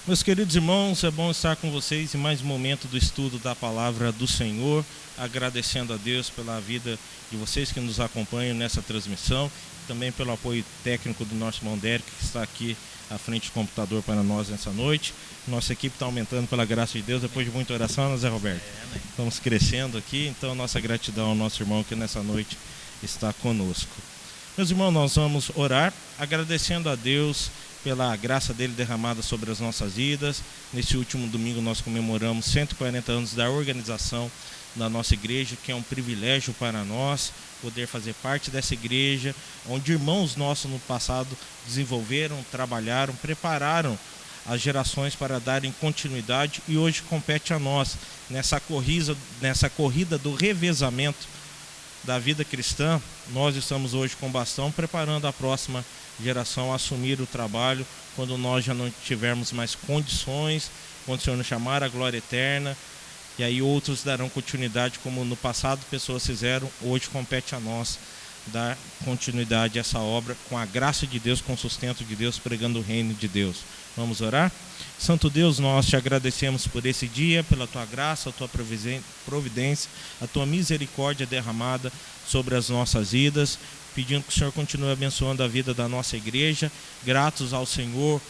Meus queridos irmãos, é bom estar com vocês em mais um momento do estudo da Palavra do Senhor, agradecendo a Deus pela vida de vocês que nos acompanham nessa transmissão, também pelo apoio técnico do nosso irmão Derek, que está aqui à frente do computador para nós nessa noite. Nossa equipe está aumentando pela graça de Deus, depois de muita oração, né, Zé Roberto? Estamos crescendo aqui, então nossa gratidão ao nosso irmão que nessa noite está conosco. Meus irmãos, nós vamos orar agradecendo a Deus pela graça dele derramada sobre as nossas vidas. Nesse último domingo nós comemoramos 140 anos da organização da nossa igreja, que é um privilégio para nós poder fazer parte dessa igreja, onde irmãos nossos no passado desenvolveram, trabalharam, prepararam as gerações para darem continuidade, e hoje compete a nós nessa corrida do revezamento da vida cristã. Nós estamos hoje com bastão preparando a próxima geração a assumir o trabalho quando nós já não tivermos mais condições, quando o Senhor nos chamar à glória eterna, e aí outros darão continuidade como no passado pessoas fizeram. Hoje compete a nós dar continuidade a essa obra com a graça de Deus, com o sustento de Deus, pregando o reino de Deus. Vamos orar? Santo Deus, nós te agradecemos por esse dia, pela tua graça, a tua providência, a tua misericórdia derramada sobre as nossas vidas, pedindo que o Senhor continue abençoando a vida da nossa igreja, gratos ao Senhor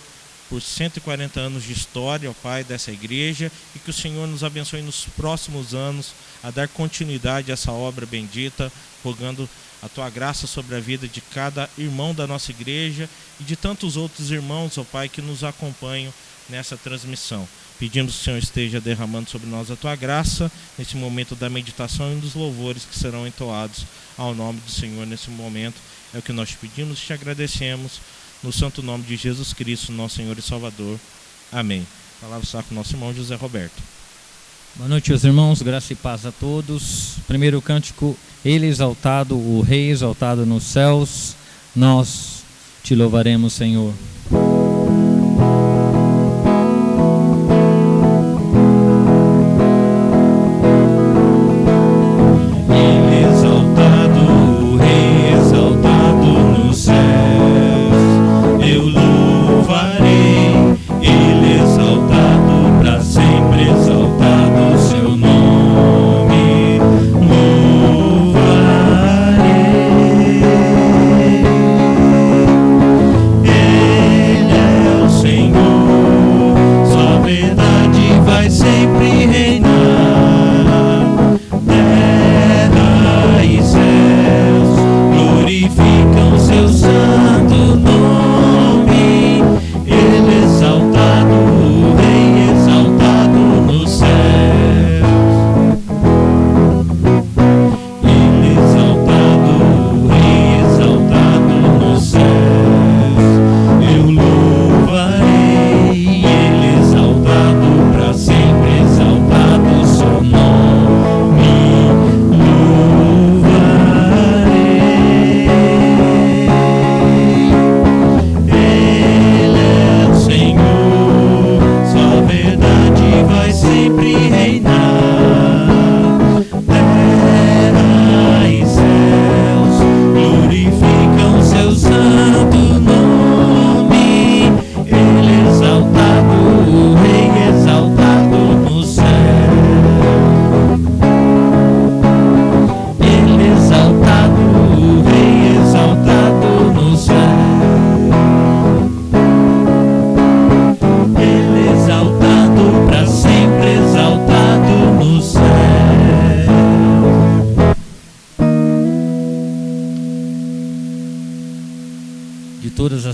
por 140 anos de história, ó Pai, dessa igreja, e que o Senhor nos abençoe nos próximos anos a dar continuidade a essa obra bendita, rogando a tua graça sobre a vida de cada irmão da nossa igreja e de tantos outros irmãos, ó Pai, que nos acompanham nessa transmissão. Pedimos que o Senhor esteja derramando sobre nós a tua graça nesse momento da meditação e dos louvores que serão entoados ao nome do Senhor nesse momento. É o que nós te pedimos e te agradecemos no santo nome de Jesus Cristo, nosso Senhor e Salvador. Amém. A palavra está com o nosso irmão José Roberto. Boa noite, meus irmãos, graça e paz a todos. Primeiro cântico: Ele exaltado, o Rei exaltado nos céus, nós te louvaremos, Senhor.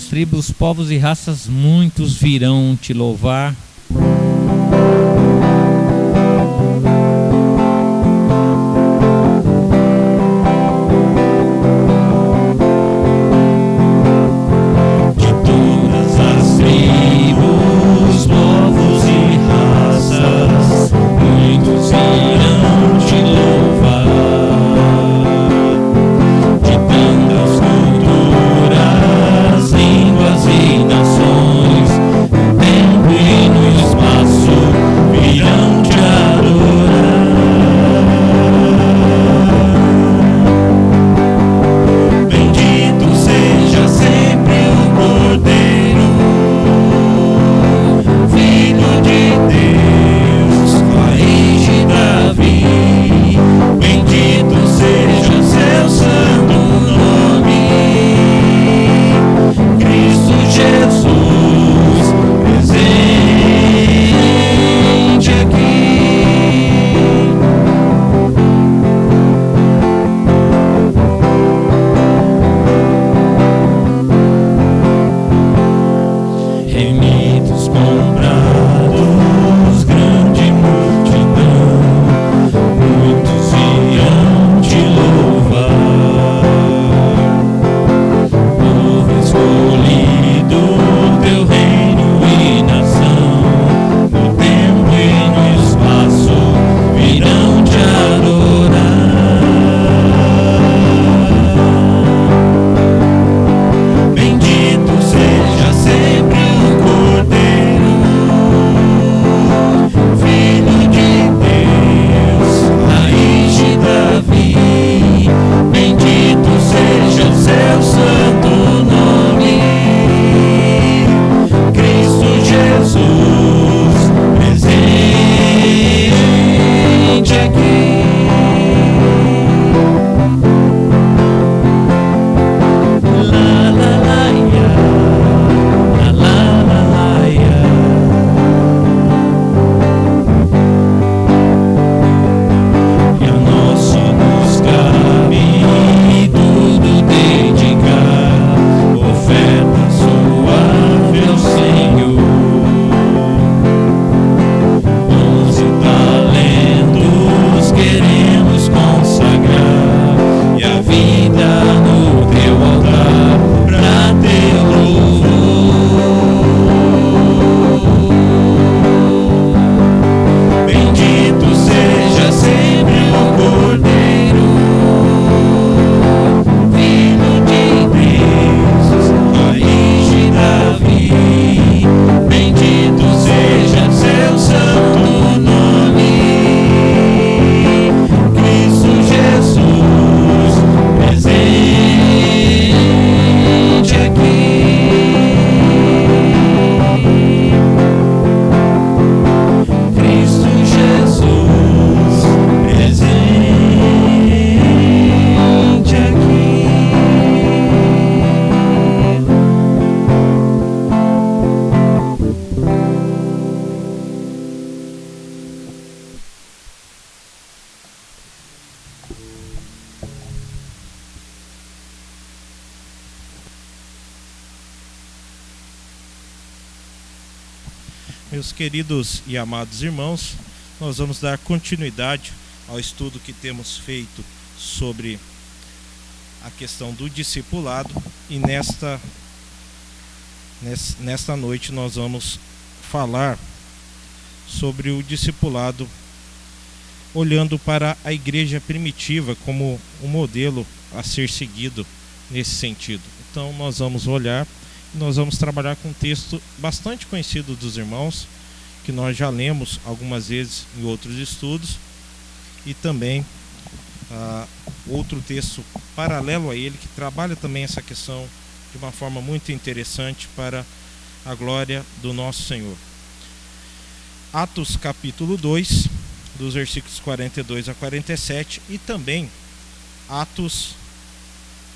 Tribos, povos e raças, muitos virão te louvar. De todas as tribos, povos e raças, muitos virão te louvar. De tantas culturas, línguas e nações, tempo e no remidos comprados, grande multidão, muitos irão te louvar. Povo escolhido, teu reino e nação, no tempo e no espaço virão te adorar. Bendito seja sempre o Cordeiro, Filho de Deus, raiz de Davi. Bendito seja o seu santo nome, Cristo Jesus, presente aqui. La la la ya, la la la ya. E a nós só nos cabe tudo dedicar, oferta suave ao Senhor. Dons e talentos queremos consagrar, e a vida no teu altar pra teu louvor. Bendito seja sempre o Cordeiro, Filho de Deus, raiz de Davi. Bendito seja seu santo nome, Cristo Jesus, presente aqui. Cristo Jesus, presente aqui. Meus queridos e amados irmãos, nós vamos dar continuidade ao estudo que temos feito sobre a questão do discipulado, e nesta noite nós vamos falar sobre o discipulado olhando para a igreja primitiva como um modelo a ser seguido nesse sentido. Então nós vamos olhar, nós vamos trabalhar com um texto bastante conhecido dos irmãos, que nós já lemos algumas vezes em outros estudos, e também outro texto paralelo a ele, que trabalha também essa questão de uma forma muito interessante para a glória do nosso Senhor. Atos capítulo 2, dos versículos 42 a 47, e também Atos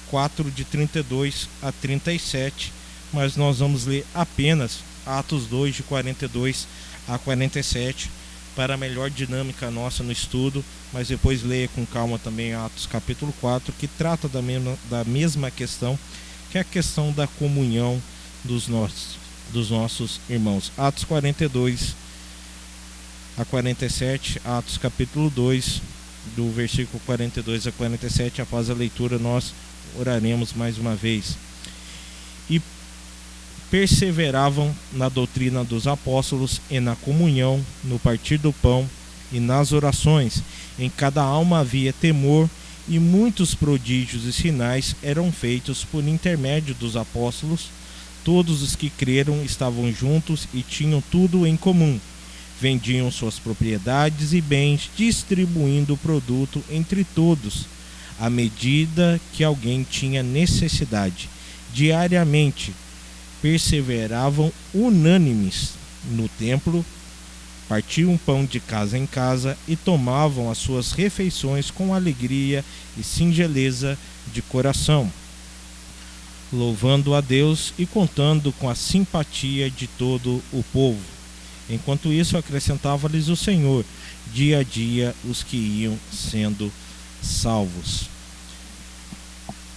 4, de 32 a 37, mas nós vamos ler apenas Atos 2, de 42 a 47, para a melhor dinâmica nossa no estudo, mas depois leia com calma também Atos capítulo 4, que trata da mesma questão, que é a questão da comunhão dos nossos irmãos. Atos 42 a 47, Atos capítulo 2, do versículo 42 a 47, após a leitura nós oraremos mais uma vez. E perseveravam na doutrina dos apóstolos e na comunhão, no partir do pão e nas orações. Em cada alma havia temor, e muitos prodígios e sinais eram feitos por intermédio dos apóstolos. Todos os que creram estavam juntos e tinham tudo em comum. Vendiam suas propriedades e bens, distribuindo o produto entre todos, à medida que alguém tinha necessidade. Diariamente perseveravam unânimes no templo, partiam pão de casa em casa e tomavam as suas refeições com alegria e singeleza de coração, louvando a Deus e contando com a simpatia de todo o povo. Enquanto isso, acrescentava-lhes o Senhor dia a dia os que iam sendo salvos.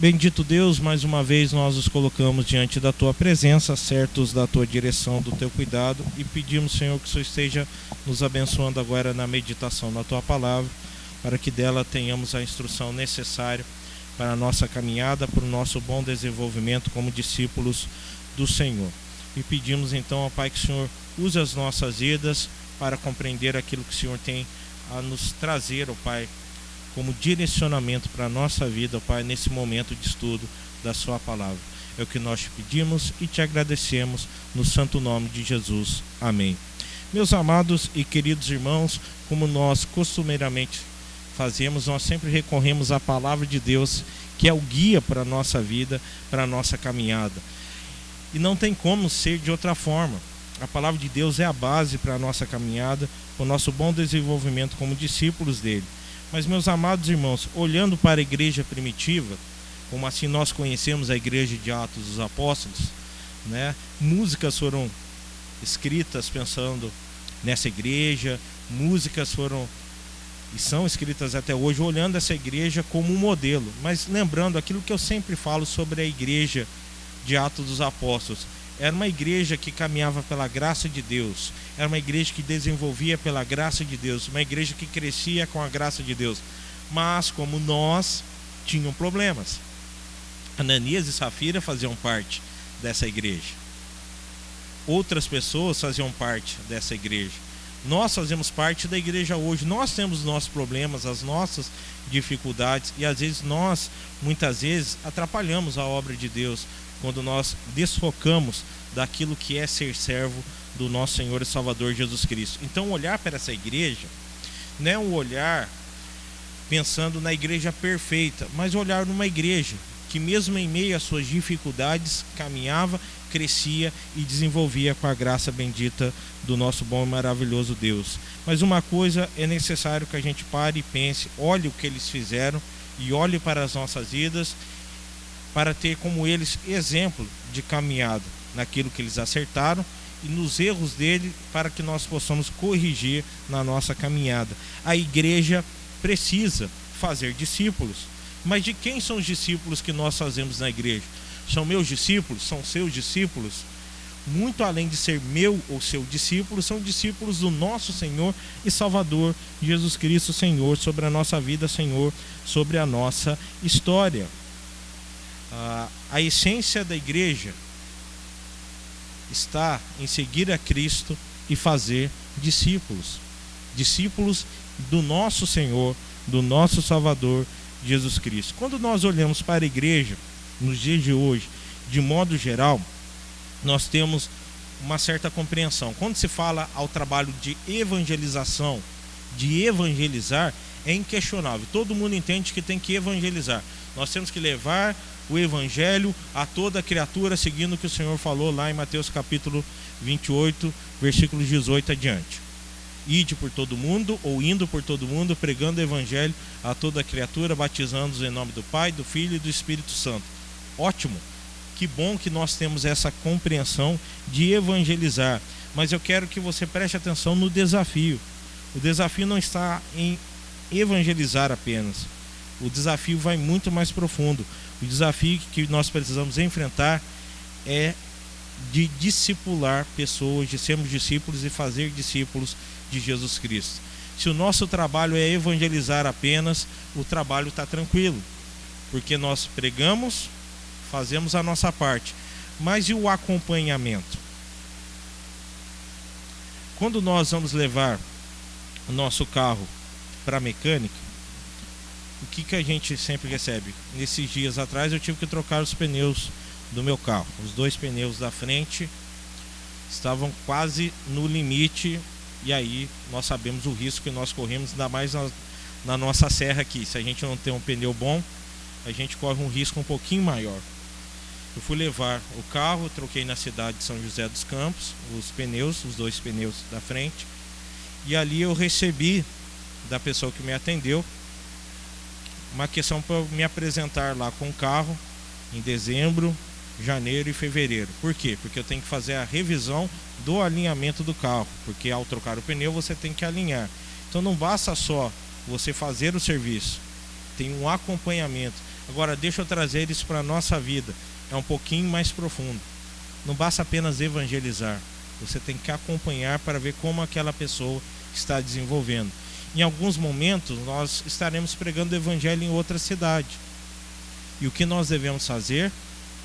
Bendito Deus, mais uma vez nós nos colocamos diante da Tua presença, certos da Tua direção, do Teu cuidado, e pedimos, Senhor, que o Senhor esteja nos abençoando agora na meditação da Tua palavra, para que dela tenhamos a instrução necessária para a nossa caminhada, para o nosso bom desenvolvimento como discípulos do Senhor. E pedimos então ao Pai que o Senhor use as nossas vidas para compreender aquilo que o Senhor tem a nos trazer, ó Pai, como direcionamento para a nossa vida, ó Pai, nesse momento de estudo da Sua palavra. É o que nós te pedimos e te agradecemos no santo nome de Jesus. Amém. Meus amados e queridos irmãos, como nós costumeiramente fazemos, nós sempre recorremos à palavra de Deus, que é o guia para a nossa vida, para a nossa caminhada. E não tem como ser de outra forma. A palavra de Deus é a base para a nossa caminhada, para o nosso bom desenvolvimento como discípulos dele. Mas, meus amados irmãos, olhando para a igreja primitiva, como assim nós conhecemos a igreja de Atos dos Apóstolos, né? Músicas foram escritas pensando nessa igreja, músicas foram e são escritas até hoje olhando essa igreja como um modelo, mas lembrando aquilo que eu sempre falo sobre a igreja de Atos dos Apóstolos. Era uma igreja que caminhava pela graça de Deus, era uma igreja que desenvolvia pela graça de Deus, uma igreja que crescia com a graça de Deus. Mas como nós, tinham problemas. Ananias e Safira faziam parte dessa igreja, outras pessoas faziam parte dessa igreja. Nós fazemos parte da igreja hoje, nós temos os nossos problemas, as nossas dificuldades, e às vezes nós, muitas vezes, atrapalhamos a obra de Deus, quando nós desfocamos daquilo que é ser servo do nosso Senhor e Salvador Jesus Cristo. Então olhar para essa igreja não é um olhar pensando na igreja perfeita, mas olhar numa igreja que mesmo em meio às suas dificuldades caminhava, crescia e desenvolvia com a graça bendita do nosso bom e maravilhoso Deus. Mas uma coisa é necessário que a gente pare e pense, olhe o que eles fizeram e olhe para as nossas vidas, para ter como eles exemplo de caminhada naquilo que eles acertaram e nos erros dele, para que nós possamos corrigir na nossa caminhada. A igreja precisa fazer discípulos, mas de quem são os discípulos que nós fazemos na igreja? São meus discípulos? São seus discípulos? Muito além de ser meu ou seu discípulo, são discípulos do nosso Senhor e Salvador Jesus Cristo, Senhor, sobre a nossa vida, Senhor, sobre a nossa história. A essência da igreja está em seguir a Cristo e fazer discípulos, discípulos do nosso Senhor, do nosso Salvador Jesus Cristo. Quando nós olhamos para a igreja nos dias de hoje, de modo geral, nós temos uma certa compreensão. Quando se fala ao trabalho de evangelização, de evangelizar, é inquestionável. Todo mundo entende que tem que evangelizar. Nós temos que levar o evangelho a toda criatura, seguindo o que o Senhor falou lá em Mateus capítulo 28, versículos 18 adiante. Ide por todo mundo, ou indo por todo mundo, pregando o evangelho a toda criatura, batizando-os em nome do Pai, do Filho e do Espírito Santo. Ótimo, que bom que nós temos essa compreensão de evangelizar, mas eu quero que você preste atenção no desafio. O desafio não está em evangelizar apenas, o desafio vai muito mais profundo. O desafio que nós precisamos enfrentar é de discipular pessoas, de sermos discípulos e fazer discípulos de Jesus Cristo. Se o nosso trabalho é evangelizar apenas, o trabalho está tranquilo, porque nós pregamos, fazemos a nossa parte. Mas e o acompanhamento? Quando nós vamos levar o nosso carro para a mecânica, o que a gente sempre recebe? Nesses dias atrás eu tive que trocar os pneus do meu carro. Os dois pneus da frente estavam quase no limite, e aí nós sabemos o risco que nós corremos, ainda mais na nossa serra aqui. Se a gente não tem um pneu bom, a gente corre um risco um pouquinho maior. Eu fui levar o carro, troquei na cidade de São José dos Campos os pneus, os dois pneus da frente, e ali eu recebi da pessoa que me atendeu uma questão para me apresentar lá com o carro em dezembro, janeiro e fevereiro. Por quê? Porque eu tenho que fazer a revisão do alinhamento do carro, porque ao trocar o pneu você tem que alinhar. Então não basta só você fazer o serviço, tem um acompanhamento. Agora, deixa eu trazer isso para a nossa vida. É um pouquinho mais profundo. Não basta apenas evangelizar. Você tem que acompanhar para ver como aquela pessoa está desenvolvendo. Em alguns momentos, nós estaremos pregando o evangelho em outra cidade. E o que nós devemos fazer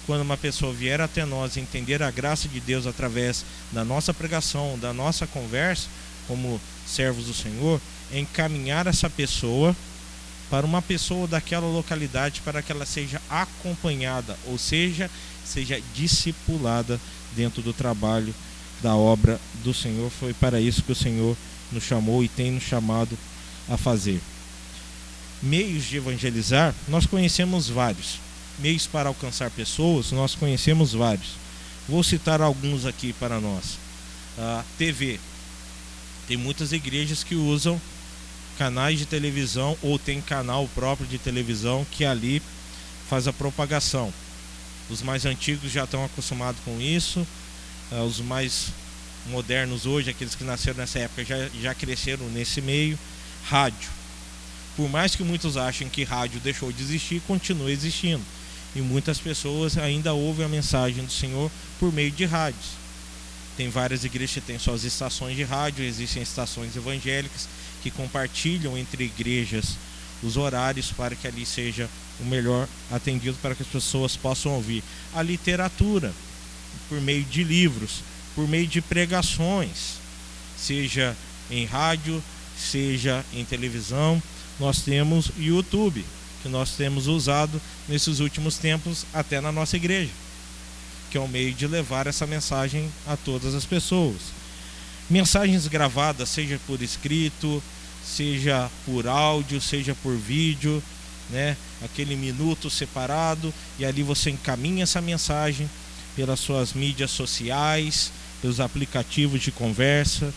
quando uma pessoa vier até nós e entender a graça de Deus através da nossa pregação, da nossa conversa, como servos do Senhor, é encaminhar essa pessoa para uma pessoa daquela localidade para que ela seja acompanhada, ou seja discipulada dentro do trabalho da obra do Senhor. Foi para isso que o Senhor nos chamou e tem nos chamado a fazer. Meios de evangelizar, nós conhecemos vários. Meios para alcançar pessoas, nós conhecemos vários. Vou citar alguns aqui para nós. A TV. Tem muitas igrejas que usam canais de televisão ou tem canal próprio de televisão que ali faz a propagação. Os mais antigos já estão acostumados com isso. Os mais modernos hoje, aqueles que nasceram nessa época, já cresceram nesse meio. Rádio. Por mais que muitos achem que rádio deixou de existir, continua existindo. E muitas pessoas ainda ouvem a mensagem do Senhor por meio de rádios. Tem várias igrejas que têm suas estações de rádio, existem estações evangélicas que compartilham entre igrejas os horários para que ali seja o melhor atendido para que as pessoas possam ouvir. A literatura, por meio de livros, por meio de pregações, seja em rádio, seja em televisão. Nós temos YouTube, que nós temos usado nesses últimos tempos até na nossa igreja, que é um meio de levar essa mensagem a todas as pessoas. Mensagens gravadas, seja por escrito, seja por áudio, seja por vídeo, né? Aquele minuto separado, e ali você encaminha essa mensagem pelas suas mídias sociais, pelos aplicativos de conversa.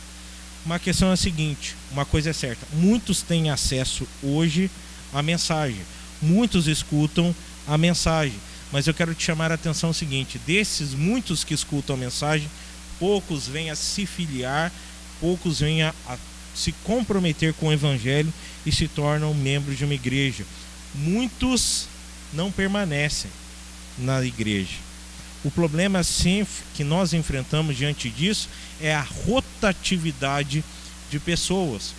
Uma questão é a seguinte, uma coisa é certa, muitos têm acesso hoje à mensagem, muitos escutam a mensagem, mas eu quero te chamar a atenção o seguinte: desses muitos que escutam a mensagem, poucos vêm a se filiar, poucos vêm a se comprometer com o evangelho e se tornam membros de uma igreja. Muitos não permanecem na igreja. O problema sempre que nós enfrentamos diante disso é a rotatividade de pessoas.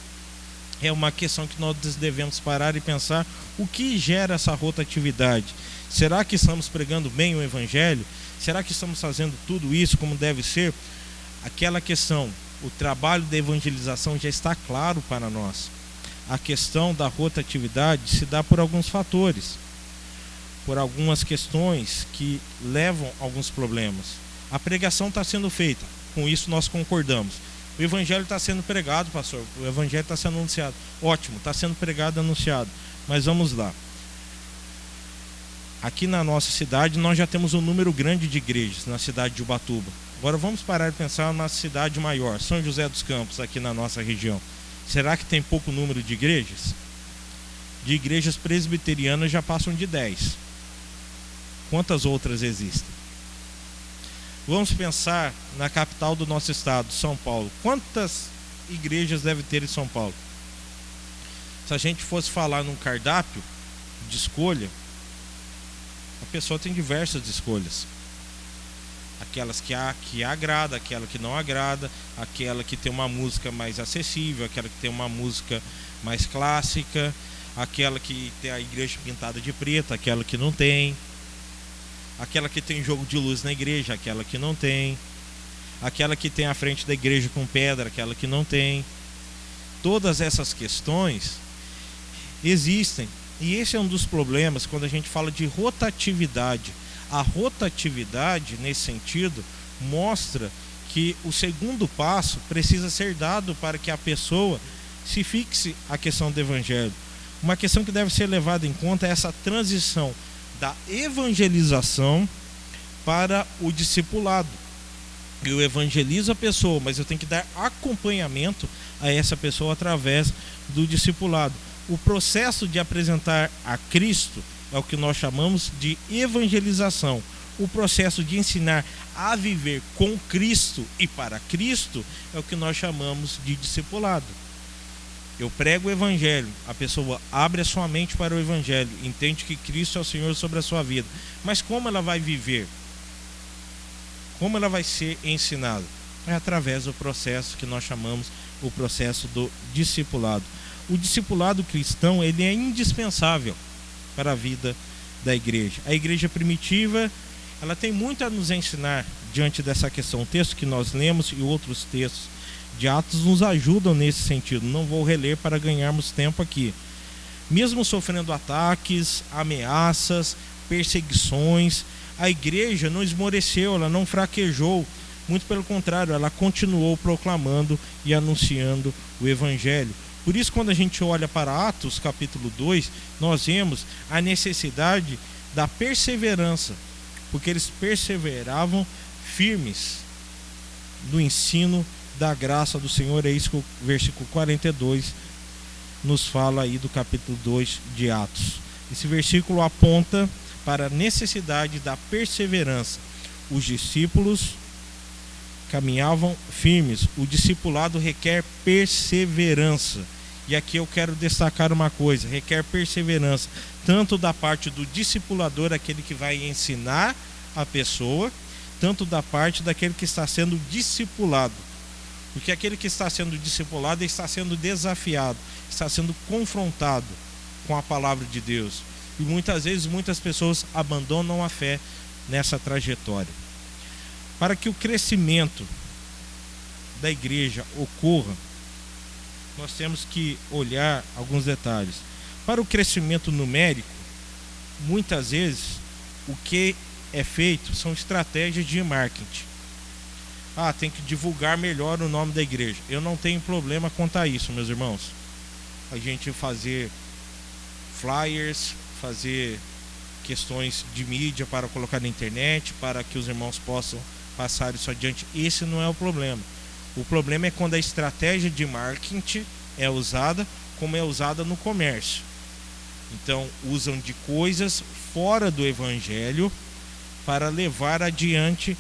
É uma questão que nós devemos parar e pensar o que gera essa rotatividade. Será que estamos pregando bem o evangelho? Será que estamos fazendo tudo isso como deve ser? Aquela questão, o trabalho da evangelização já está claro para nós. A questão da rotatividade se dá por alguns fatores, por algumas questões que levam a alguns problemas. A pregação está sendo feita, com isso nós concordamos. O evangelho está sendo pregado, pastor, o evangelho está sendo anunciado. Ótimo, está sendo pregado e anunciado. Mas vamos lá. Aqui na nossa cidade nós já temos um número grande de igrejas, na cidade de Ubatuba. Agora vamos parar e pensar na cidade maior, São José dos Campos, aqui na nossa região. Será que tem pouco número de igrejas? De igrejas presbiterianas já passam de 10. Quantas outras existem? Vamos pensar na capital do nosso estado, São Paulo. Quantas igrejas deve ter em São Paulo? Se a gente fosse falar num cardápio de escolha, a pessoa tem diversas escolhas. Aquelas que agrada, aquela que não agrada, aquela que tem uma música mais acessível, aquela que tem uma música mais clássica, aquela que tem a igreja pintada de preto, aquela que não tem, aquela que tem jogo de luz na igreja, aquela que não tem, aquela que tem a frente da igreja com pedra, aquela que não tem. Todas essas questões existem, e esse é um dos problemas quando a gente fala de rotatividade. A rotatividade, nesse sentido, mostra que o segundo passo precisa ser dado para que a pessoa se fixe a questão do evangelho. Uma questão que deve ser levada em conta é essa transição da evangelização para o discipulado. Eu evangelizo a pessoa, mas eu tenho que dar acompanhamento a essa pessoa através do discipulado. O processo de apresentar a Cristo é o que nós chamamos de evangelização. O processo de ensinar a viver com Cristo e para Cristo é o que nós chamamos de discipulado. Eu prego o evangelho, a pessoa abre a sua mente para o evangelho, entende que Cristo é o Senhor sobre a sua vida. Mas como ela vai viver? Como ela vai ser ensinada? É através do processo que nós chamamos o processo do discipulado. O discipulado cristão, ele é indispensável para a vida da igreja. A igreja primitiva, ela tem muito a nos ensinar diante dessa questão. O texto que nós lemos e outros textos de Atos nos ajudam nesse sentido. Não vou reler para ganharmos tempo aqui. Mesmo sofrendo ataques, ameaças, perseguições, a igreja não esmoreceu, ela não fraquejou. Muito pelo contrário, ela continuou proclamando e anunciando o evangelho. Por isso, quando a gente olha para Atos capítulo 2, nós vemos a necessidade da perseverança, porque eles perseveravam firmes no ensino da graça do Senhor. É isso que o versículo 42 nos fala aí do capítulo 2 de Atos. Esse versículo aponta para a necessidade da perseverança. Os discípulos caminhavam firmes. O discipulado requer perseverança. E aqui eu quero destacar uma coisa: requer perseverança, tanto da parte do discipulador, aquele que vai ensinar a pessoa, tanto da parte daquele que está sendo discipulado. Porque aquele que está sendo discipulado está sendo desafiado, está sendo confrontado com a palavra de Deus. E muitas vezes muitas pessoas abandonam a fé nessa trajetória. Para que o crescimento da igreja ocorra, nós temos que olhar alguns detalhes. Para o crescimento numérico, muitas vezes o que é feito são estratégias de marketing. Tem que divulgar melhor o nome da igreja. Eu não tenho problema quanto a isso, meus irmãos. A gente fazer flyers, fazer questões de mídia para colocar na internet, para que os irmãos possam passar isso adiante. Esse não é o problema. O problema é quando a estratégia de marketing é usada como é usada no comércio. Então, usam de coisas fora do evangelho para levar adiante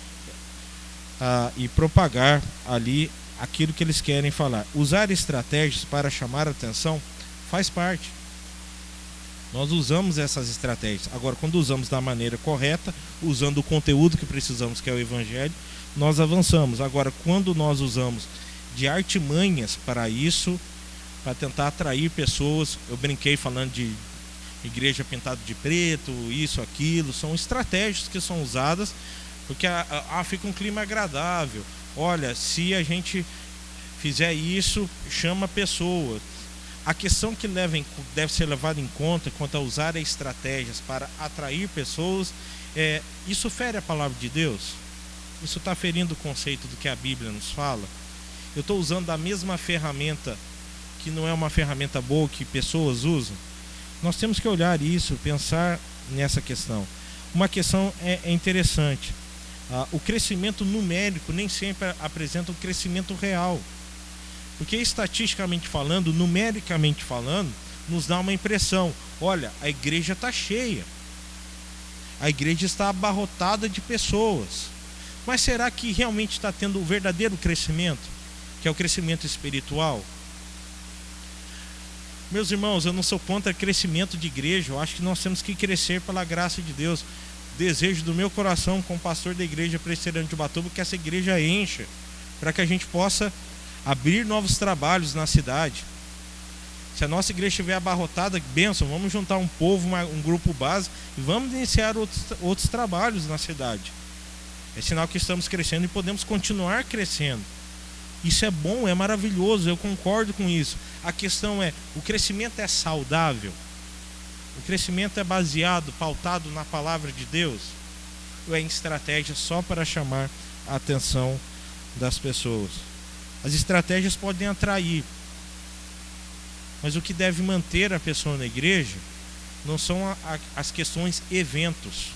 e propagar ali aquilo que eles querem falar. Usar estratégias para chamar a atenção faz parte. Nós usamos essas estratégias. Agora, quando usamos da maneira correta, usando o conteúdo que precisamos, que é o evangelho, nós avançamos. Agora, quando nós usamos de artimanhas para isso, para tentar atrair pessoas, eu brinquei falando de igreja pintada de preto, isso, aquilo, são estratégias que são usadas porque fica um clima agradável. Olha, se a gente fizer isso, chama pessoas. A questão que deve ser levada em conta quanto a usar estratégias para atrair pessoas, isso fere a palavra de Deus? Isso está ferindo o conceito do que a Bíblia nos fala? Eu estou usando a mesma ferramenta que não é uma ferramenta boa que pessoas usam? Nós temos que olhar isso, pensar nessa questão. Uma questão é interessante. O crescimento numérico nem sempre apresenta um crescimento real. Porque estatisticamente falando, numericamente falando, nos dá uma impressão: olha, a igreja está cheia, a igreja está abarrotada de pessoas. Mas será que realmente está tendo o verdadeiro crescimento, que é o crescimento espiritual? Meus irmãos, eu não sou contra crescimento de igreja. Eu acho que nós temos que crescer pela graça de Deus. Desejo do meu coração, como pastor da igreja presbiteriana de Ubatuba, que essa igreja encha, para que a gente possa abrir novos trabalhos na cidade. Se a nossa igreja estiver abarrotada, bênção, vamos juntar um povo, um grupo base, e vamos iniciar outros trabalhos na cidade. É sinal que estamos crescendo e podemos continuar crescendo. Isso é bom, é maravilhoso, eu concordo com isso. A questão é: o crescimento é saudável? O crescimento é baseado, pautado na palavra de Deus? Ou é em estratégia só para chamar a atenção das pessoas? As estratégias podem atrair, mas o que deve manter a pessoa na igreja não são as questões eventos,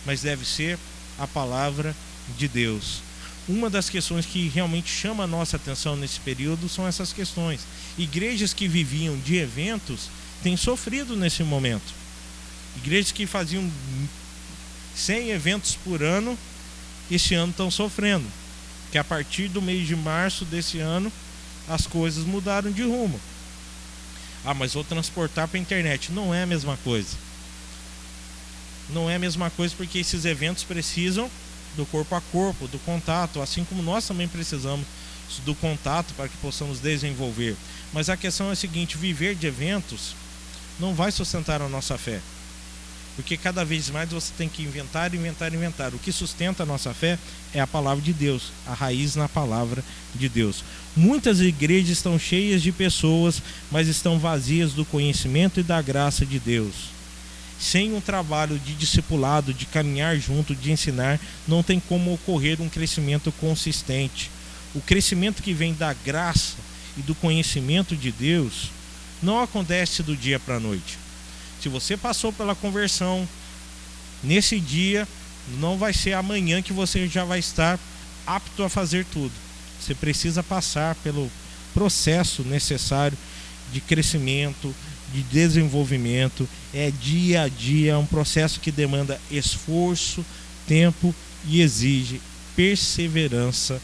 mas deve ser a palavra de Deus. Uma das questões que realmente chama a nossa atenção nesse período são essas questões. Igrejas que viviam de eventos têm sofrido nesse momento. Igrejas que faziam 100 eventos por ano, esse ano estão sofrendo. Que a partir do mês de março desse ano, as coisas mudaram de rumo. Ah, mas vou transportar para a internet. Não é a mesma coisa. Não é a mesma coisa, porque esses eventos precisam do corpo a corpo, do contato, assim como nós também precisamos do contato para que possamos desenvolver. Mas a questão é a seguinte: viver de eventos não vai sustentar a nossa fé, porque cada vez mais você tem que inventar. O que sustenta a nossa fé é a palavra de Deus, a raiz na palavra de Deus. Muitas igrejas estão cheias de pessoas, mas estão vazias do conhecimento e da graça de Deus. Sem um trabalho de discipulado, de caminhar junto, de ensinar, não tem como ocorrer um crescimento consistente. O crescimento que vem da graça e do conhecimento de Deus não acontece do dia para a noite. Se você passou pela conversão nesse dia, não vai ser amanhã que você já vai estar apto a fazer tudo. Você precisa passar pelo processo necessário de crescimento, de desenvolvimento. É dia a dia, é um processo que demanda esforço, tempo e exige perseverança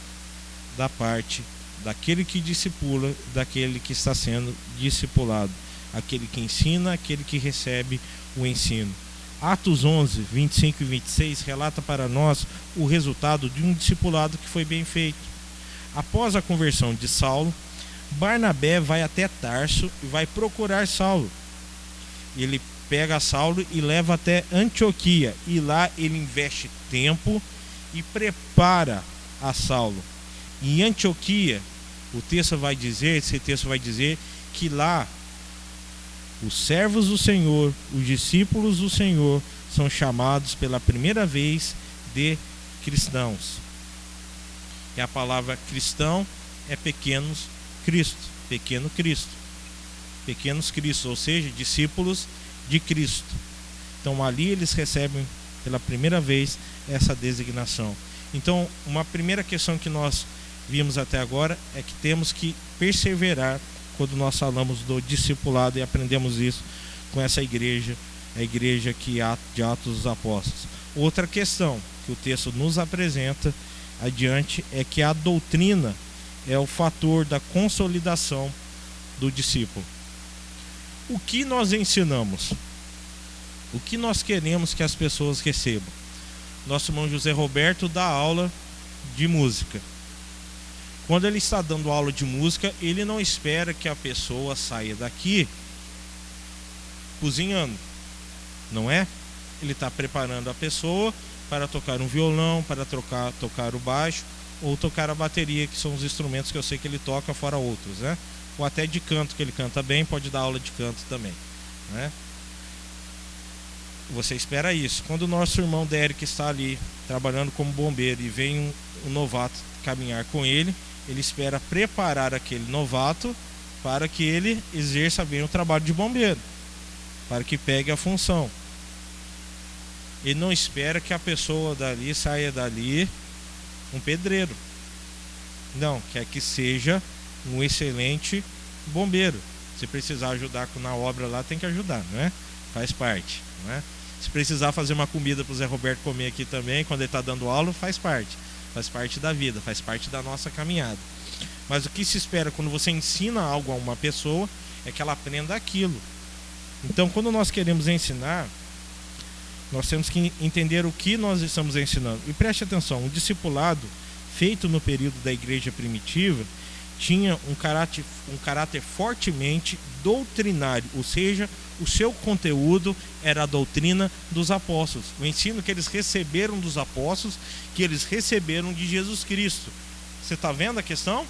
da parte daquele que discipula, daquele que está sendo discipulado, aquele que ensina, aquele que recebe o ensino. Atos 11, 25 e 26 relata para nós o resultado de um discipulado que foi bem feito. Após a conversão de Saulo, Barnabé vai até Tarso e vai procurar Saulo. Ele pega Saulo e leva até Antioquia, e lá ele investe tempo e prepara a Saulo. Em Antioquia, esse texto vai dizer que lá os servos do Senhor, os discípulos do Senhor, são chamados pela primeira vez de cristãos. E a palavra cristão é pequeno Cristo, ou seja, discípulos de Cristo. Então ali eles recebem pela primeira vez essa designação. Então, uma primeira questão que nós vimos até agora é que temos que perseverar quando nós falamos do discipulado, e aprendemos isso com essa igreja, a igreja de Atos dos Apóstolos. Outra questão que o texto nos apresenta adiante é que a doutrina é o fator da consolidação do discípulo. O que nós ensinamos? O que nós queremos que as pessoas recebam? Nosso irmão José Roberto dá aula de música. Quando ele está dando aula de música, ele não espera que a pessoa saia daqui cozinhando, não é? Ele está preparando a pessoa para tocar um violão, para tocar o baixo ou tocar a bateria, que são os instrumentos que eu sei que ele toca, fora outros, né? Ou até de canto, que ele canta bem, pode dar aula de canto também, né? Você espera isso. Quando o nosso irmão Derek está ali trabalhando como bombeiro e vem um novato caminhar com ele, ele espera preparar aquele novato para que ele exerça bem o trabalho de bombeiro, para que pegue a função. Ele não espera que a pessoa dali saia dali um pedreiro. Não, quer que seja um excelente bombeiro. Se precisar ajudar na obra lá, tem que ajudar, não é? Faz parte, não é? Se precisar fazer uma comida para o Zé Roberto comer aqui também, quando ele está dando aula, faz parte da vida, faz parte da nossa caminhada. Mas o que se espera quando você ensina algo a uma pessoa é que ela aprenda aquilo. Então, quando nós queremos ensinar, nós temos que entender o que nós estamos ensinando. E preste atenção, o discipulado feito no período da igreja primitiva tinha um caráter fortemente doutrinário, ou seja, o seu conteúdo era a doutrina dos apóstolos, o ensino que eles receberam dos apóstolos, que eles receberam de Jesus Cristo. Você está vendo a questão?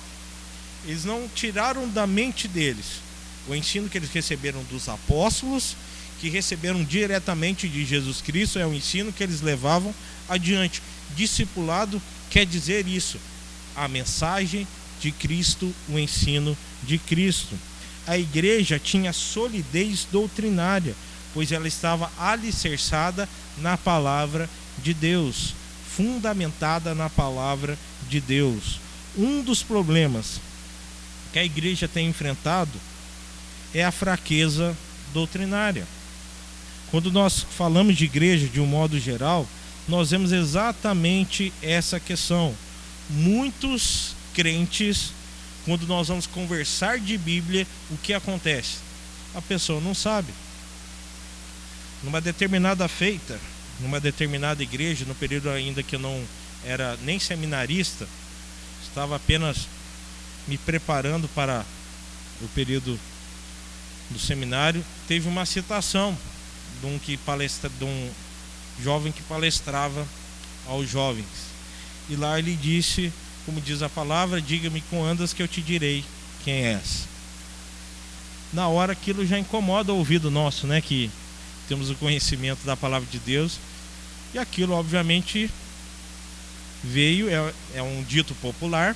Eles não tiraram da mente deles o ensino que eles receberam dos apóstolos, que receberam diretamente de Jesus Cristo, é o ensino que eles levavam adiante. Discipulado quer dizer isso, a mensagem de Cristo, o ensino de Cristo. A igreja tinha solidez doutrinária, pois ela estava alicerçada na palavra de Deus, fundamentada na palavra de Deus. Um dos problemas que a igreja tem enfrentado é a fraqueza doutrinária. Quando nós falamos de igreja de um modo geral, nós vemos exatamente essa questão. Muitos crentes, quando nós vamos conversar de Bíblia, o que acontece? a pessoa não sabe. Numa determinada feita, numa determinada igreja, no período ainda que eu não era nem seminarista, estava apenas me preparando para o período do seminário, teve uma citação de um jovem que palestrava aos jovens. E lá ele disse, como diz a palavra, diga-me com andas que eu te direi quem és. Na hora aquilo já incomoda o ouvido nosso, né? Que temos o conhecimento da palavra de Deus. E aquilo obviamente veio, é um dito popular,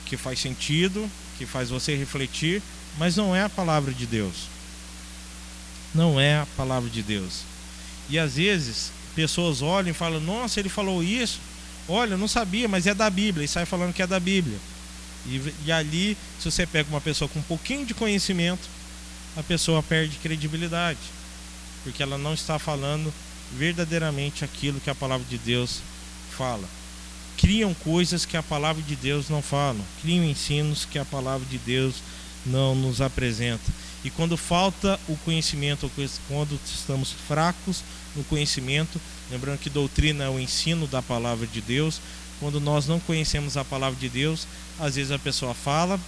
que faz sentido, que faz você refletir, mas não é a palavra de Deus. Não é a palavra de Deus. E às vezes pessoas olham e falam, nossa, ele falou isso, olha, eu não sabia, mas é da Bíblia, e sai falando que é da Bíblia. E ali, se você pega uma pessoa com um pouquinho de conhecimento, a pessoa perde credibilidade, porque ela não está falando verdadeiramente aquilo que a palavra de Deus fala. Criam coisas que a palavra de Deus não fala, criam ensinos que a palavra de Deus não nos apresenta. E quando falta o conhecimento, quando estamos fracos no conhecimento, lembrando que doutrina é o ensino da palavra de Deus, quando nós não conhecemos a palavra de Deus, às vezes a pessoa fala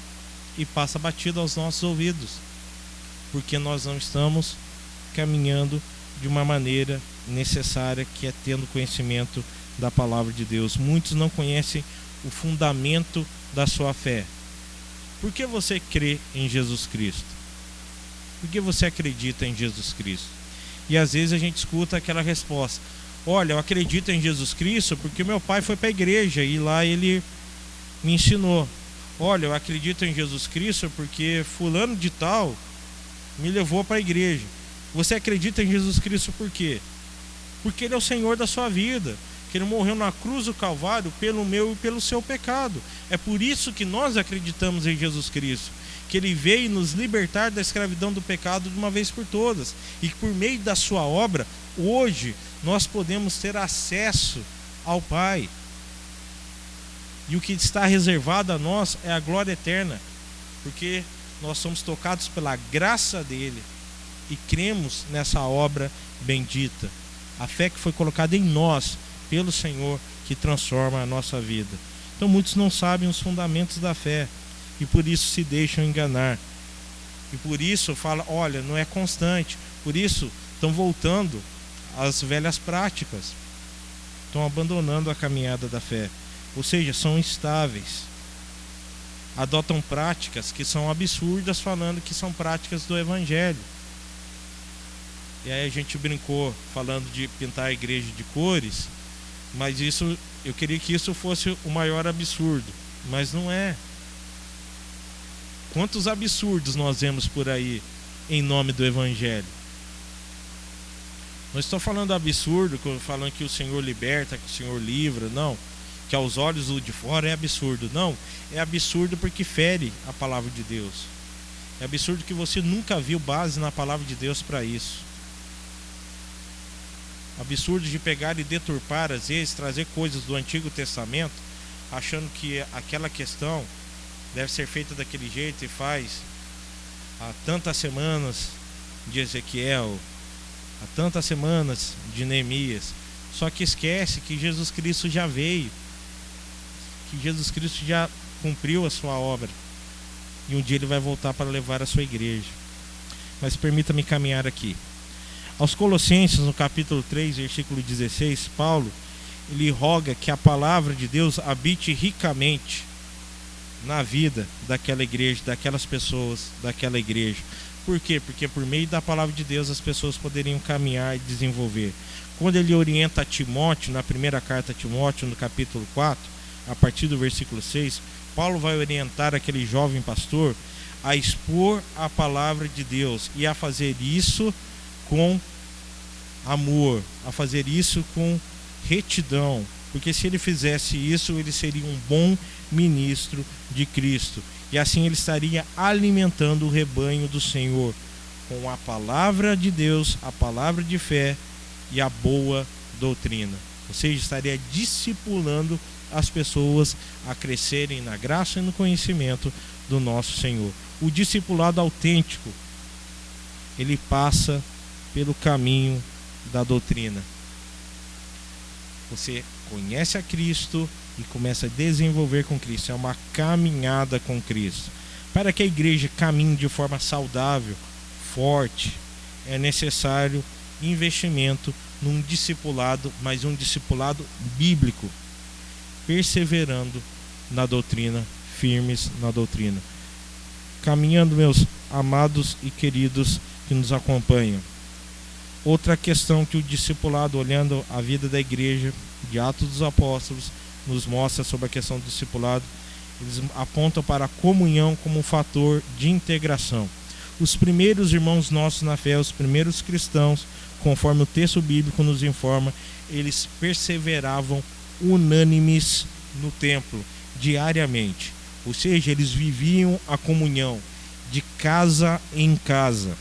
e passa batido aos nossos ouvidos, porque nós não estamos caminhando de uma maneira necessária, que é tendo conhecimento da palavra de Deus. Muitos não conhecem o fundamento da sua fé. Por que você crê em Jesus Cristo? Por que você acredita em Jesus Cristo? E às vezes a gente escuta aquela resposta, olha, eu acredito em Jesus Cristo porque meu pai foi para a igreja e lá ele me ensinou. Olha, eu acredito em Jesus Cristo porque fulano de tal me levou para a igreja. Você acredita em Jesus Cristo por quê? Porque Ele é o Senhor da sua vida, que Ele morreu na cruz do Calvário pelo meu e pelo seu pecado. É por isso que nós acreditamos em Jesus Cristo, que Ele veio nos libertar da escravidão do pecado de uma vez por todas, e que por meio da sua obra, hoje, nós podemos ter acesso ao Pai. E o que está reservado a nós é a glória eterna, porque nós somos tocados pela graça dEle e cremos nessa obra bendita. A fé que foi colocada em nós pelo Senhor, que transforma a nossa vida. Então muitos não sabem os fundamentos da fé e por isso se deixam enganar. E por isso falam, olha, não é constante. Por isso estão voltando às velhas práticas. Estão abandonando a caminhada da fé. Ou seja, são instáveis. Adotam práticas que são absurdas, falando que são práticas do Evangelho. E aí a gente brincou falando de pintar a igreja de cores, mas isso, eu queria que isso fosse o maior absurdo, mas não é. Quantos absurdos nós vemos por aí em nome do Evangelho? Não estou falando absurdo, falando que o Senhor liberta, que o Senhor livra, não. Que aos olhos do de fora é absurdo, não. É absurdo porque fere a palavra de Deus. É absurdo que você nunca viu base na palavra de Deus para isso. Absurdo de pegar e deturpar, às vezes, trazer coisas do Antigo Testamento, achando que aquela questão deve ser feita daquele jeito, e faz há tantas semanas de Ezequiel, há tantas semanas de Neemias. Só que esquece que Jesus Cristo já veio, que Jesus Cristo já cumpriu a sua obra, e um dia Ele vai voltar para levar a sua igreja. Mas permita-me caminhar aqui. Aos Colossenses, no capítulo 3, versículo 16, Paulo, ele roga que a palavra de Deus habite ricamente na vida daquela igreja, daquelas pessoas, daquela igreja. Por quê? Porque por meio da palavra de Deus as pessoas poderiam caminhar e desenvolver. Quando ele orienta a Timóteo, na primeira carta a Timóteo, no capítulo 4, a partir do versículo 6, Paulo vai orientar aquele jovem pastor a expor a palavra de Deus e a fazer isso com amor, a fazer isso com retidão, porque se ele fizesse isso, ele seria um bom ministro de Cristo, e assim ele estaria alimentando o rebanho do Senhor com a palavra de Deus, a palavra de fé e a boa doutrina, ou seja, estaria discipulando as pessoas a crescerem na graça e no conhecimento do nosso Senhor. O discipulado autêntico ele passa pelo caminho da doutrina. Você conhece a Cristo e começa a desenvolver com Cristo. É uma caminhada com Cristo. Para que a igreja caminhe de forma saudável, forte, é necessário investimento num discipulado, mas um discipulado bíblico, perseverando na doutrina, firmes na doutrina. Caminhando, meus amados e queridos que nos acompanham. Outra questão que o discipulado, olhando a vida da igreja de Atos dos Apóstolos, nos mostra sobre a questão do discipulado. Eles apontam para a comunhão como um fator de integração. Os primeiros irmãos nossos na fé, os primeiros cristãos, conforme o texto bíblico nos informa, eles perseveravam unânimes no templo, diariamente. Ou seja, eles viviam a comunhão de casa em casa.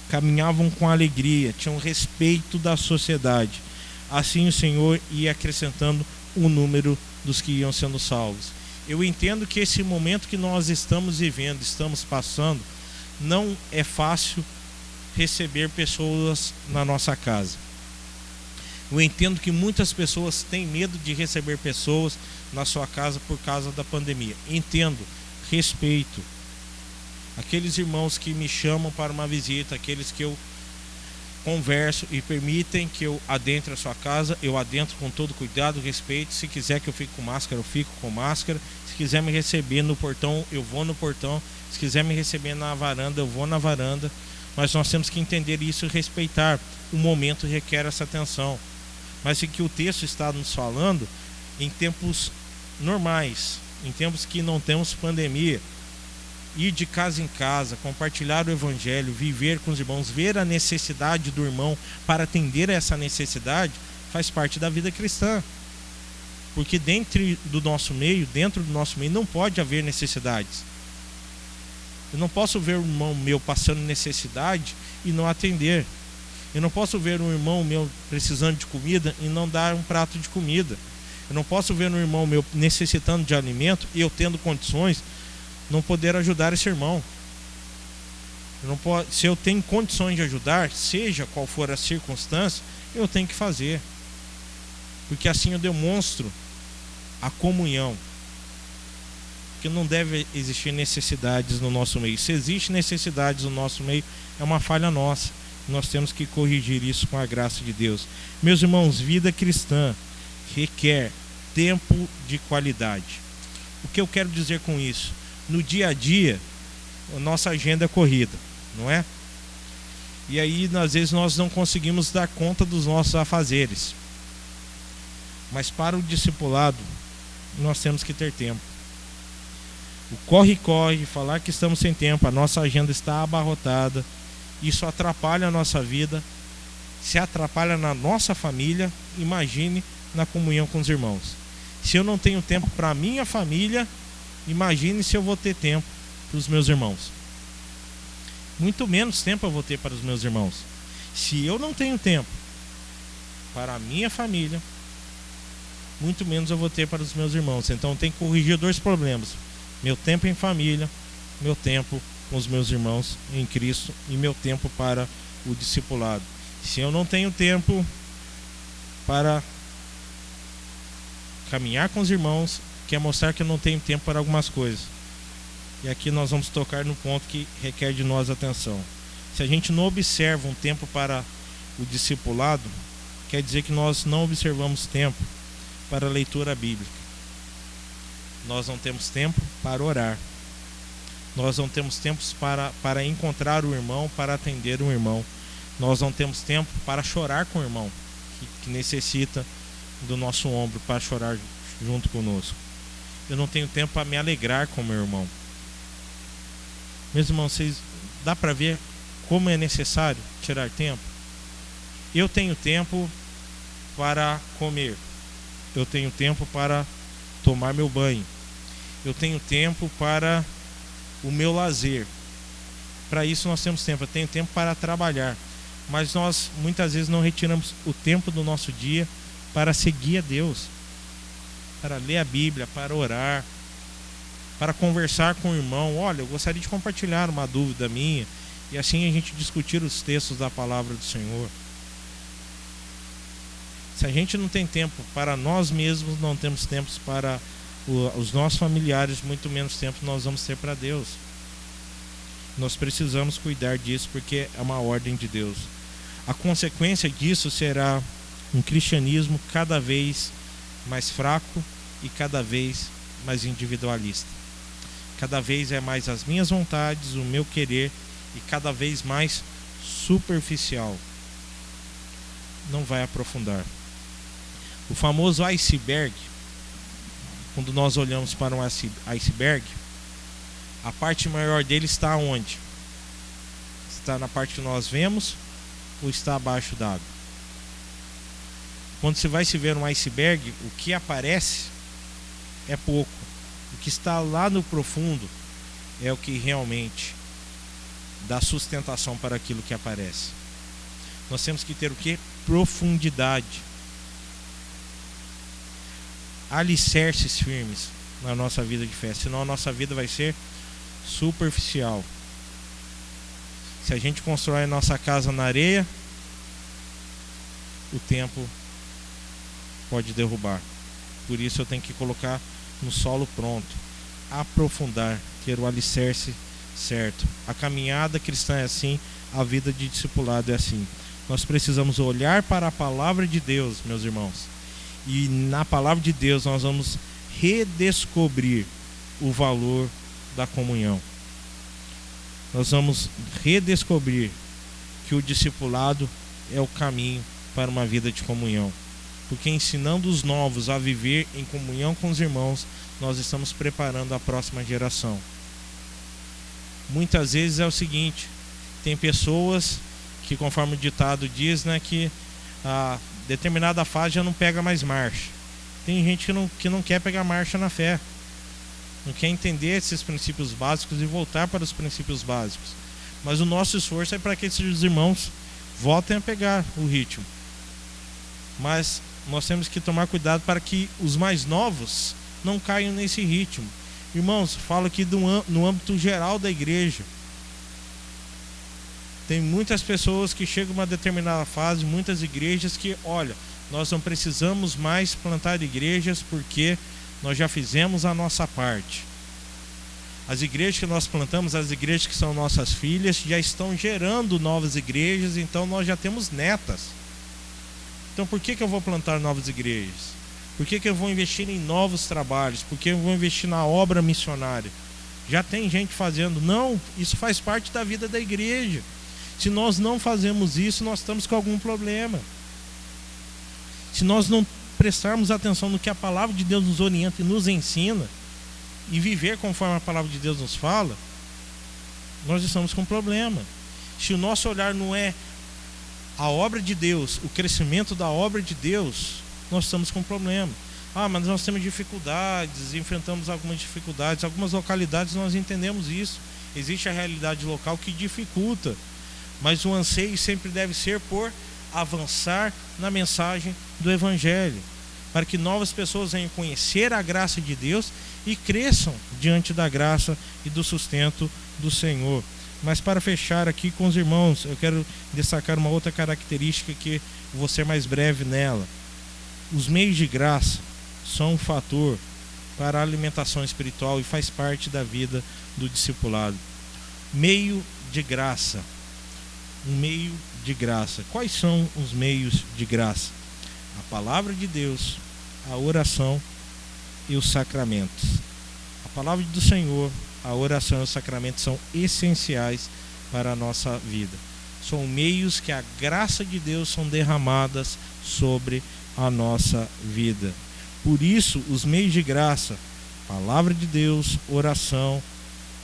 Caminhavam com alegria, tinham respeito da sociedade. Assim o Senhor ia acrescentando o número dos que iam sendo salvos. Eu entendo que esse momento que nós estamos vivendo, estamos passando, não é fácil receber pessoas na nossa casa. Eu entendo que muitas pessoas têm medo de receber pessoas na sua casa por causa da pandemia. Entendo, respeito. Aqueles irmãos que me chamam para uma visita, aqueles que eu converso e permitem que eu adentre a sua casa, eu adentro com todo cuidado, respeito. Se quiser que eu fique com máscara, eu fico com máscara. Se quiser me receber no portão, eu vou no portão. Se quiser me receber na varanda, eu vou na varanda. Mas nós temos que entender isso e respeitar. O momento requer essa atenção. Mas o que o texto está nos falando, em tempos normais, em tempos que não temos pandemia, ir de casa em casa, compartilhar o evangelho, viver com os irmãos, ver a necessidade do irmão para atender a essa necessidade, faz parte da vida cristã. Porque dentro do nosso meio não pode haver necessidades. Eu não posso ver um irmão meu passando necessidade e não atender. Eu não posso ver um irmão meu precisando de comida e não dar um prato de comida. Eu não posso ver um irmão meu necessitando de alimento e eu tendo condições não poder ajudar esse irmão. Se eu tenho condições de ajudar, seja qual for a circunstância, eu tenho que fazer. Porque assim eu demonstro a comunhão. Porque não deve existir necessidades no nosso meio. Se existe necessidades no nosso meio, é uma falha nossa. Nós temos que corrigir isso com a graça de Deus. Meus irmãos, vida cristã requer tempo de qualidade. O que eu quero dizer com isso? No dia a dia, a nossa agenda é corrida, não é? E aí, às vezes, nós não conseguimos dar conta dos nossos afazeres. Mas para o discipulado, nós temos que ter tempo. O corre-corre, falar que estamos sem tempo, a nossa agenda está abarrotada, isso atrapalha a nossa vida, se atrapalha na nossa família, imagine na comunhão com os irmãos. Se eu não tenho tempo para a minha família, imagine se eu vou ter tempo para os meus irmãos. Muito menos tempo eu vou ter para os meus irmãos. Se eu não tenho tempo para a minha família, muito menos eu vou ter para os meus irmãos. Então eu tenho que corrigir dois problemas: meu tempo em família, meu tempo com os meus irmãos em Cristo e meu tempo para o discipulado. Se eu não tenho tempo para caminhar com os irmãos, quer mostrar que eu não tenho tempo para algumas coisas. E aqui nós vamos tocar no ponto que requer de nós atenção. Se a gente não observa um tempo para o discipulado, quer dizer que nós não observamos tempo para a leitura bíblica. Nós não temos tempo para orar. Nós não temos tempo para encontrar o irmão, para atender o irmão. Nós não temos tempo para chorar com o irmão que necessita do nosso ombro para chorar junto conosco. Eu não tenho tempo para me alegrar com o meu irmão. Meus irmãos, vocês dá para ver como é necessário tirar tempo? Eu tenho tempo para comer. Eu tenho tempo para tomar meu banho. Eu tenho tempo para o meu lazer. Para isso nós temos tempo. Eu tenho tempo para trabalhar. Mas nós muitas vezes não retiramos o tempo do nosso dia para seguir a Deus, para ler a Bíblia, para orar, para conversar com o irmão. Olha, eu gostaria de compartilhar uma dúvida minha. e assim a gente discutir os textos da palavra do Senhor. Se a gente não tem tempo para nós mesmos, não temos tempo para os nossos familiares, muito menos tempo nós vamos ter para Deus. Nós precisamos cuidar disso porque é uma ordem de Deus. A consequência disso será um cristianismo cada vez mais fraco e cada vez mais individualista. Cada vez é mais as minhas vontades, o meu querer, e cada vez mais superficial. Não vai aprofundar. O famoso iceberg, quando nós olhamos para um iceberg, a parte maior dele está onde? Está na parte que nós vemos ou está abaixo d'água? Quando você vai se ver um iceberg, o que aparece é pouco. O que está lá no profundo é o que realmente dá sustentação para aquilo que aparece. Nós temos que ter o que? Profundidade. Alicerces firmes na nossa vida de fé, senão a nossa vida vai ser superficial. Se a gente constrói a nossa casa na areia, o tempo pode derrubar. Por isso eu tenho que colocar no solo pronto, aprofundar, ter o alicerce certo. A caminhada cristã é assim, a vida de discipulado é assim. Nós precisamos olhar para a palavra de Deus, meus irmãos, e na palavra de Deus nós vamos redescobrir o valor da comunhão. Nós vamos redescobrir que o discipulado é o caminho para uma vida de comunhão. Porque ensinando os novos a viver em comunhão com os irmãos, nós estamos preparando a próxima geração. Muitas vezes é o seguinte, tem pessoas que, conforme o ditado diz, né, que a determinada fase já não pega mais marcha. Tem gente que não quer pegar marcha na fé, não quer entender esses princípios básicos e voltar para os princípios básicos. Mas o nosso esforço é para que esses irmãos voltem a pegar o ritmo. Mas nós temos que tomar cuidado para que os mais novos não caiam nesse ritmo. Irmãos, falo aqui no âmbito geral da igreja. Tem muitas pessoas que chegam a uma determinada fase, muitas igrejas que, olha, nós não precisamos mais plantar igrejas porque nós já fizemos a nossa parte. As igrejas que nós plantamos, as igrejas que são nossas filhas, já estão gerando novas igrejas, então nós já temos netas. Então por que eu vou plantar novas igrejas? Por que eu vou investir em novos trabalhos? Por que eu vou investir na obra missionária? Já tem gente fazendo. Não, isso faz parte da vida da igreja. Se nós não fazemos isso, nós estamos com algum problema. Se nós não prestarmos atenção no que a palavra de Deus nos orienta e nos ensina, e viver conforme a palavra de Deus nos fala, nós estamos com problema. Se o nosso olhar não é a obra de Deus, o crescimento da obra de Deus, nós estamos com problema. Mas nós temos dificuldades, enfrentamos algumas dificuldades, algumas localidades nós entendemos isso. Existe a realidade local que dificulta, mas o anseio sempre deve ser por avançar na mensagem do Evangelho, para que novas pessoas venham conhecer a graça de Deus e cresçam diante da graça e do sustento do Senhor. Mas para fechar aqui com os irmãos, eu quero destacar uma outra característica que vou ser mais breve nela. Os meios de graça são um fator para a alimentação espiritual e faz parte da vida do discipulado. Meio de graça. Um meio de graça. Quais são os meios de graça? A palavra de Deus, a oração e os sacramentos. A palavra do Senhor, a oração e os sacramentos são essenciais para a nossa vida. São meios que a graça de Deus são derramadas sobre a nossa vida. Por isso, os meios de graça, palavra de Deus, oração,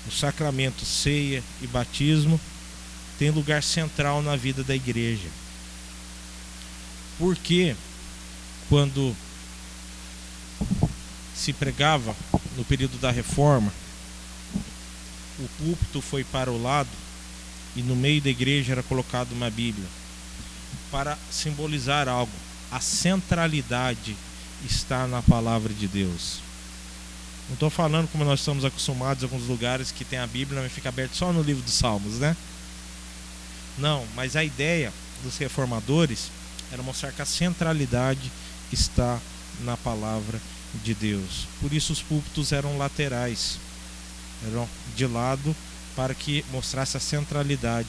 o sacramento, ceia e batismo, tem lugar central na vida da igreja. Porque quando se pregava no período da Reforma, o púlpito foi para o lado e no meio da igreja era colocada uma Bíblia para simbolizar algo. A centralidade está na palavra de Deus. Não estou falando como nós estamos acostumados em alguns lugares que tem a Bíblia, mas fica aberto só no livro dos Salmos, né? Não, mas a ideia dos reformadores era mostrar que a centralidade está na palavra de Deus. Por isso os púlpitos eram laterais, eram de lado, para que mostrasse a centralidade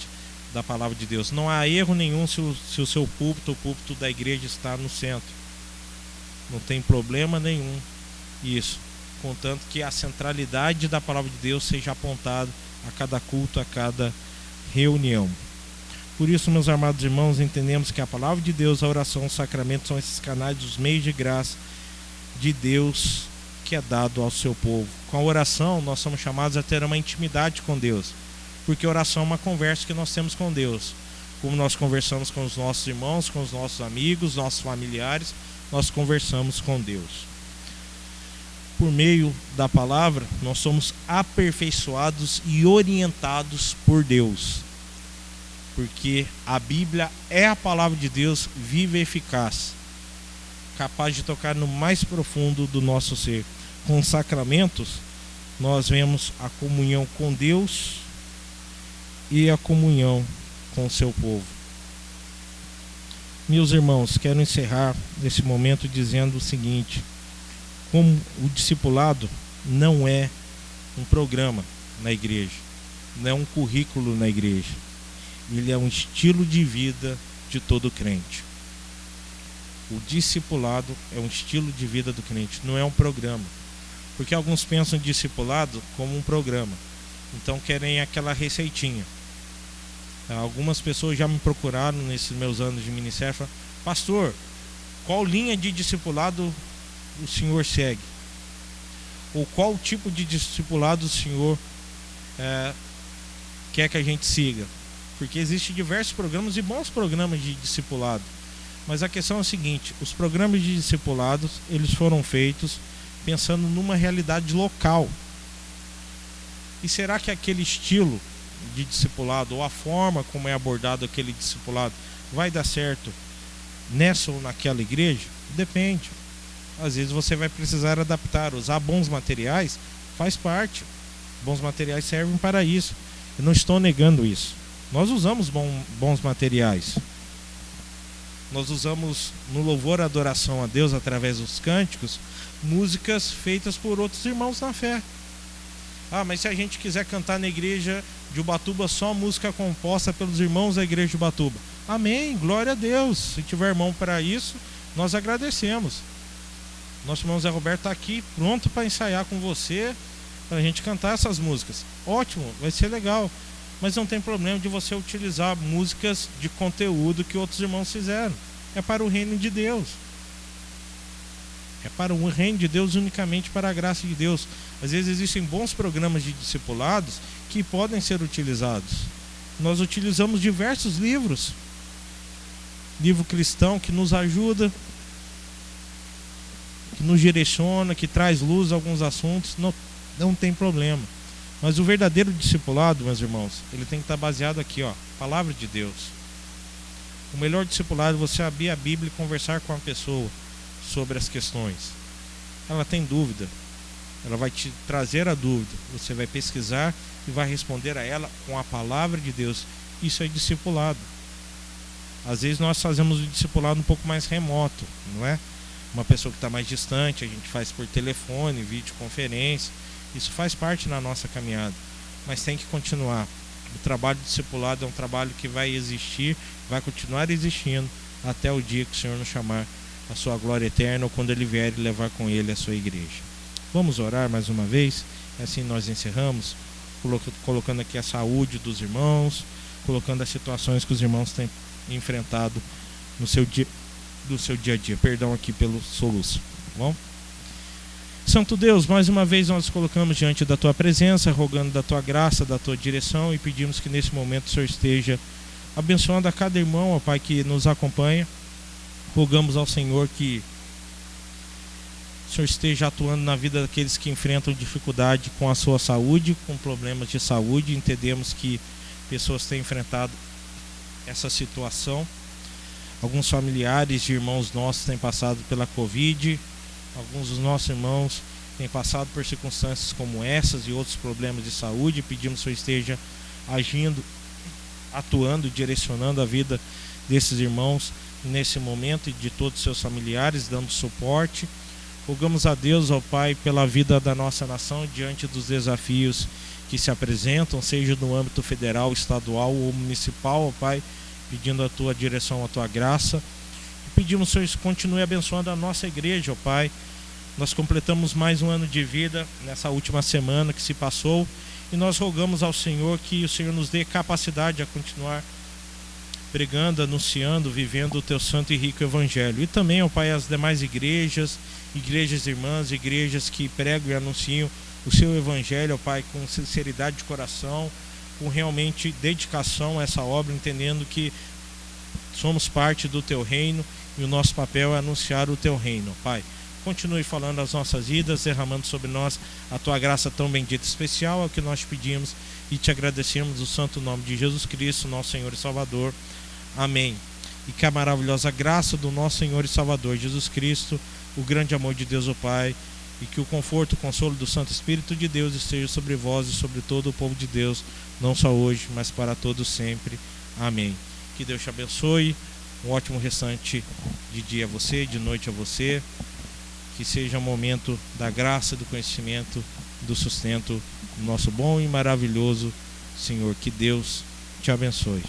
da palavra de Deus. Não há erro nenhum se o seu púlpito, o púlpito da igreja, está no centro. Não tem problema nenhum isso, contanto que a centralidade da palavra de Deus seja apontada a cada culto, a cada reunião. Por isso, meus amados irmãos, entendemos que a palavra de Deus, a oração, os sacramentos são esses canais, os meios de graça de Deus que é dado ao seu povo. Com a oração, nós somos chamados a ter uma intimidade com Deus, porque a oração é uma conversa que nós temos com Deus. Como nós conversamos com os nossos irmãos, com os nossos amigos, nossos familiares, nós conversamos com Deus. Por meio da palavra, nós somos aperfeiçoados e orientados por Deus, porque a Bíblia é a palavra de Deus viva e eficaz, capaz de tocar no mais profundo do nosso ser. Com os sacramentos, nós vemos a comunhão com Deus e a comunhão com o seu povo. Meus irmãos, quero encerrar nesse momento dizendo o seguinte: como o discipulado não é um programa na igreja, não é um currículo na igreja, ele é um estilo de vida de todo crente. O discipulado é um estilo de vida do crente, não é um programa. Porque alguns pensam em discipulado como um programa, então querem aquela receitinha. Algumas pessoas já me procuraram nesses meus anos de ministério e falaram: pastor, qual linha de discipulado o senhor segue? Ou qual tipo de discipulado o senhor quer que a gente siga? Porque existem diversos programas e bons programas de discipulado. Mas a questão é a seguinte: os programas de discipulados, eles foram feitos pensando numa realidade local. E será que aquele estilo de discipulado, ou a forma como é abordado aquele discipulado, vai dar certo nessa ou naquela igreja? Depende. Às vezes você vai precisar adaptar. Usar bons materiais faz parte. Bons materiais servem para isso. Eu não estou negando isso. Nós usamos bons materiais. Nós usamos no louvor e adoração a Deus, através dos cânticos, músicas feitas por outros irmãos na fé. Mas se a gente quiser cantar na igreja de Ubatuba só música composta pelos irmãos da igreja de Ubatuba, amém, glória a Deus. Se tiver irmão para isso, nós agradecemos. Nosso irmão Zé Roberto está aqui pronto para ensaiar com você, para a gente cantar essas músicas. Ótimo, vai ser legal. Mas não tem problema de você utilizar músicas de conteúdo que outros irmãos fizeram. É para o reino de Deus. É para o reino de Deus, unicamente para a graça de Deus. Às vezes existem bons programas de discipulados que podem ser utilizados. Nós utilizamos diversos livros. Livro cristão que nos ajuda, que nos direciona, que traz luz a alguns assuntos. Não tem problema. Mas o verdadeiro discipulado, meus irmãos, ele tem que estar baseado aqui, palavra de Deus. O melhor discipulado é você abrir a Bíblia e conversar com a pessoa sobre as questões. Ela tem dúvida, ela vai te trazer a dúvida, você vai pesquisar e vai responder a ela com a palavra de Deus. Isso é discipulado. Às vezes nós fazemos o discipulado um pouco mais remoto, não é? Uma pessoa que está mais distante, a gente faz por telefone, videoconferência. Isso faz parte da nossa caminhada, mas tem que continuar. O trabalho discipulado é um trabalho que vai existir, vai continuar existindo até o dia que o Senhor nos chamar a sua glória eterna, ou quando Ele vier e levar com Ele a sua igreja. Vamos orar mais uma vez, assim nós encerramos, colocando aqui a saúde dos irmãos, colocando as situações que os irmãos têm enfrentado no seu dia a dia. Perdão aqui pelo soluço, tá bom? Santo Deus, mais uma vez nós nos colocamos diante da Tua presença, rogando da Tua graça, da Tua direção, e pedimos que nesse momento o Senhor esteja abençoando a cada irmão, ó Pai, que nos acompanha. Rogamos ao Senhor que o Senhor esteja atuando na vida daqueles que enfrentam dificuldade com a sua saúde, com problemas de saúde. Entendemos que pessoas têm enfrentado essa situação. Alguns familiares de irmãos nossos têm passado pela Covid. Alguns dos nossos irmãos têm passado por circunstâncias como essas e outros problemas de saúde. Pedimos que o Senhor esteja agindo atuando, direcionando a vida desses irmãos nesse momento e de todos os seus familiares, dando suporte. Rogamos a Deus, ó Pai, pela vida da nossa nação diante dos desafios que se apresentam, seja no âmbito federal, estadual ou municipal, ó Pai, pedindo a Tua direção, a Tua graça. Pedimos, Senhor, que continue abençoando a nossa igreja, ó Pai. Nós completamos mais um ano de vida nessa última semana que se passou e nós rogamos ao Senhor que o Senhor nos dê capacidade a continuar pregando, anunciando, vivendo o Teu santo e rico Evangelho. E também, ó Pai, as demais igrejas irmãs, igrejas que pregam e anunciam o Seu Evangelho, ó Pai, com sinceridade de coração, com realmente dedicação a essa obra, entendendo que somos parte do Teu reino e o nosso papel é anunciar o Teu reino, ó Pai. Continue falando as nossas vidas, derramando sobre nós a Tua graça tão bendita e especial, é o que nós pedimos e te agradecemos no santo nome de Jesus Cristo, nosso Senhor e Salvador. Amém. E que a maravilhosa graça do nosso Senhor e Salvador Jesus Cristo, o grande amor de Deus o Pai, e que o conforto, o consolo do Santo Espírito de Deus esteja sobre vós e sobre todo o povo de Deus, não só hoje, mas para todos sempre. Amém. Que Deus te abençoe, um ótimo restante de dia a você, de noite a você. Que seja um momento da graça, do conhecimento, do sustento do nosso bom e maravilhoso Senhor. Que Deus te abençoe.